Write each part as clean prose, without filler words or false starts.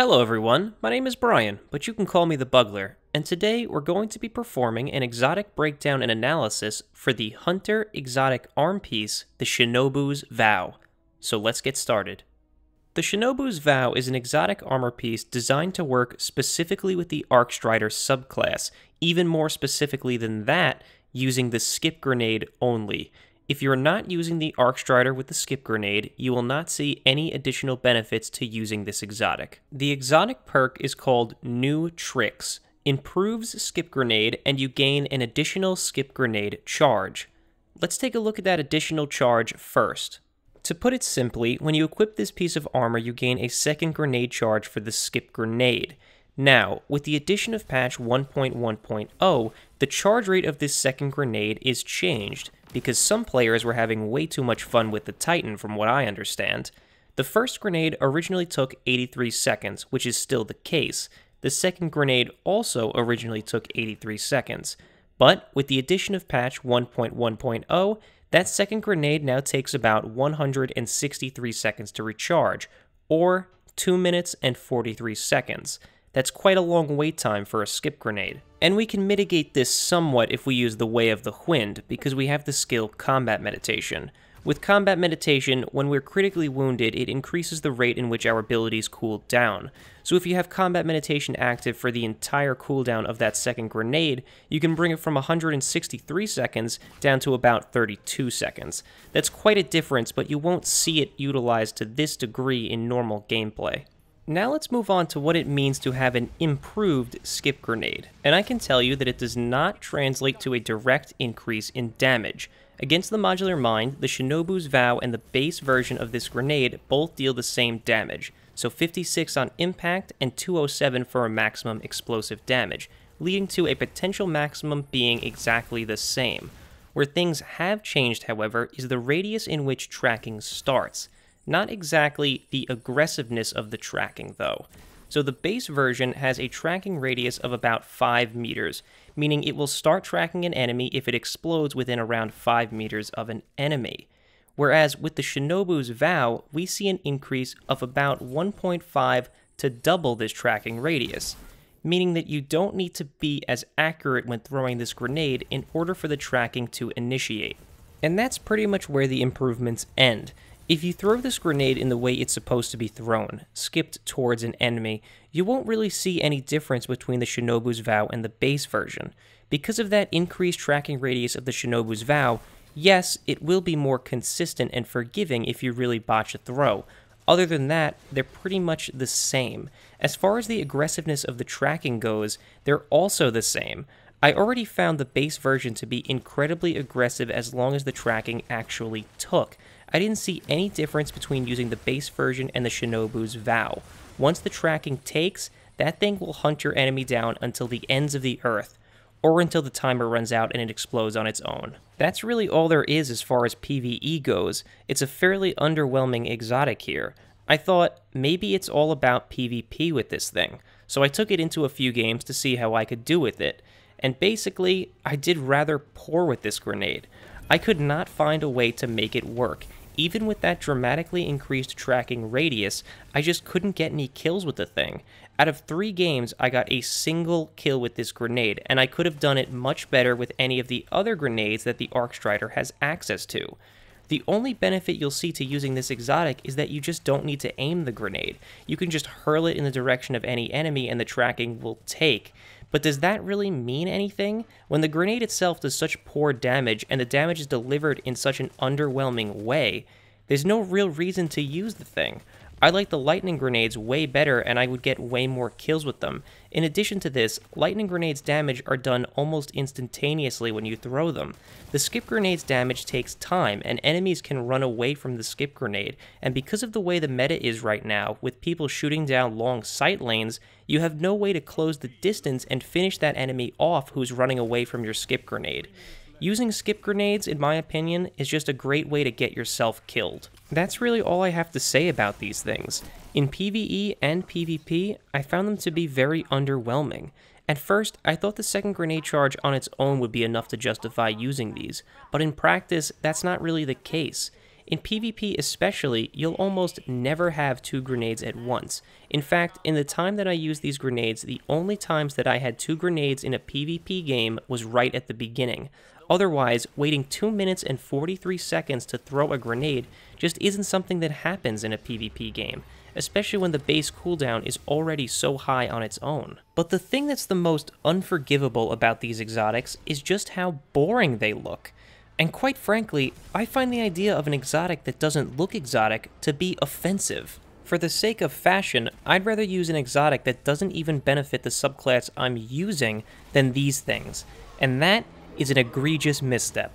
Hello everyone, my name is Brian, but you can call me the Bugler, and today we're going to be performing an exotic breakdown and analysis for the Hunter exotic arm piece, the Shinobu's Vow. So let's get started. The Shinobu's Vow is an exotic armor piece designed to work specifically with the Arcstrider subclass, even more specifically than that, using the skip grenade only. If you're not using the Arcstrider with the skip grenade, you will not see any additional benefits to using this exotic. The exotic perk is called New Tricks, improves skip grenade, and you gain an additional skip grenade charge. Let's take a look at that additional charge first. To put it simply, when you equip this piece of armor, you gain a second grenade charge for the skip grenade. Now, with the addition of patch 1.1.0, the charge rate of this second grenade is changed, because some players were having way too much fun with the Titan from what I understand. The first grenade originally took 83 seconds, which is still the case. The second grenade also originally took 83 seconds. But with the addition of patch 1.1.0, that second grenade now takes about 163 seconds to recharge, or 2 minutes and 43 seconds. That's quite a long wait time for a skip grenade. And we can mitigate this somewhat if we use the Way of the Wind, because we have the skill Combat Meditation. With Combat Meditation, when we're critically wounded, it increases the rate in which our abilities cool down. So if you have Combat Meditation active for the entire cooldown of that second grenade, you can bring it from 163 seconds down to about 32 seconds. That's quite a difference, but you won't see it utilized to this degree in normal gameplay. Now let's move on to what it means to have an improved skip grenade, and I can tell you that it does not translate to a direct increase in damage. Against the Modular Mind, the Shinobu's Vow and the base version of this grenade both deal the same damage, so 56 on impact and 207 for a maximum explosive damage, leading to a potential maximum being exactly the same. Where things have changed, however, is the radius in which tracking starts. Not exactly the aggressiveness of the tracking, though. So the base version has a tracking radius of about 5 meters, meaning it will start tracking an enemy if it explodes within around 5 meters of an enemy. Whereas with the Shinobu's Vow, we see an increase of about 1.5 to double this tracking radius, meaning that you don't need to be as accurate when throwing this grenade in order for the tracking to initiate. And that's pretty much where the improvements end. If you throw this grenade in the way it's supposed to be thrown, skipped towards an enemy, you won't really see any difference between the Shinobu's Vow and the base version. Because of that increased tracking radius of the Shinobu's Vow, yes, it will be more consistent and forgiving if you really botch a throw. Other than that, they're pretty much the same. As far as the aggressiveness of the tracking goes, they're also the same. I already found the base version to be incredibly aggressive as long as the tracking actually took. I didn't see any difference between using the base version and the Shinobu's Vow. Once the tracking takes, that thing will hunt your enemy down until the ends of the earth, or until the timer runs out and it explodes on its own. That's really all there is as far as PvE goes. It's a fairly underwhelming exotic here. I thought maybe it's all about PvP with this thing, so I took it into a few games to see how I could do with it. And basically, I did rather poor with this grenade. I could not find a way to make it work. Even with that dramatically increased tracking radius, I just couldn't get any kills with the thing. Out of 3 games, I got a single kill with this grenade, and I could have done it much better with any of the other grenades that the Arcstrider has access to. The only benefit you'll see to using this exotic is that you just don't need to aim the grenade. You can just hurl it in the direction of any enemy and the tracking will take. But does that really mean anything? When the grenade itself does such poor damage and the damage is delivered in such an underwhelming way, there's no real reason to use the thing. I like the lightning grenades way better and I would get way more kills with them. In addition to this, lightning grenades' damage are done almost instantaneously when you throw them. The skip grenade's damage takes time and enemies can run away from the skip grenade, and because of the way the meta is right now, with people shooting down long sight lanes, you have no way to close the distance and finish that enemy off who's running away from your skip grenade. Using skip grenades, in my opinion, is just a great way to get yourself killed. That's really all I have to say about these things. In PvE and PvP, I found them to be very underwhelming. At first, I thought the second grenade charge on its own would be enough to justify using these, but in practice, that's not really the case. In PvP especially, you'll almost never have 2 grenades at once. In fact, in the time that I used these grenades, the only times that I had 2 grenades in a PvP game was right at the beginning. Otherwise, waiting 2 minutes and 43 seconds to throw a grenade just isn't something that happens in a PvP game, especially when the base cooldown is already so high on its own. But the thing that's the most unforgivable about these exotics is just how boring they look. And quite frankly, I find the idea of an exotic that doesn't look exotic to be offensive. For the sake of fashion, I'd rather use an exotic that doesn't even benefit the subclass I'm using than these things, and that is an egregious misstep.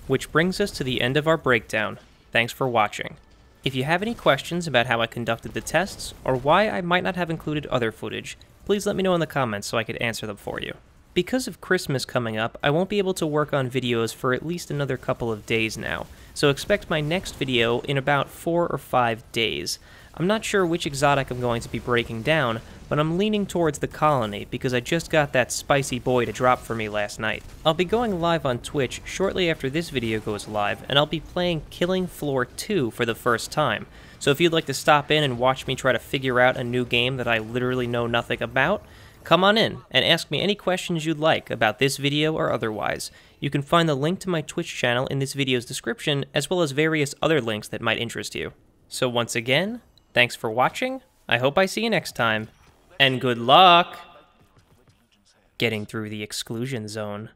Which brings us to the end of our breakdown. Thanks for watching. If you have any questions about how I conducted the tests, or why I might not have included other footage, please let me know in the comments so I could answer them for you. Because of Christmas coming up, I won't be able to work on videos for at least another couple of days now, so expect my next video in about 4 or 5 days. I'm not sure which exotic I'm going to be breaking down, but I'm leaning towards the Colony because I just got that spicy boy to drop for me last night. I'll be going live on Twitch shortly after this video goes live, and I'll be playing Killing Floor 2 for the first time. So if you'd like to stop in and watch me try to figure out a new game that I literally know nothing about, come on in and ask me any questions you'd like about this video or otherwise. You can find the link to my Twitch channel in this video's description, as well as various other links that might interest you. So once again, thanks for watching, I hope I see you next time, and good luck getting through the exclusion zone.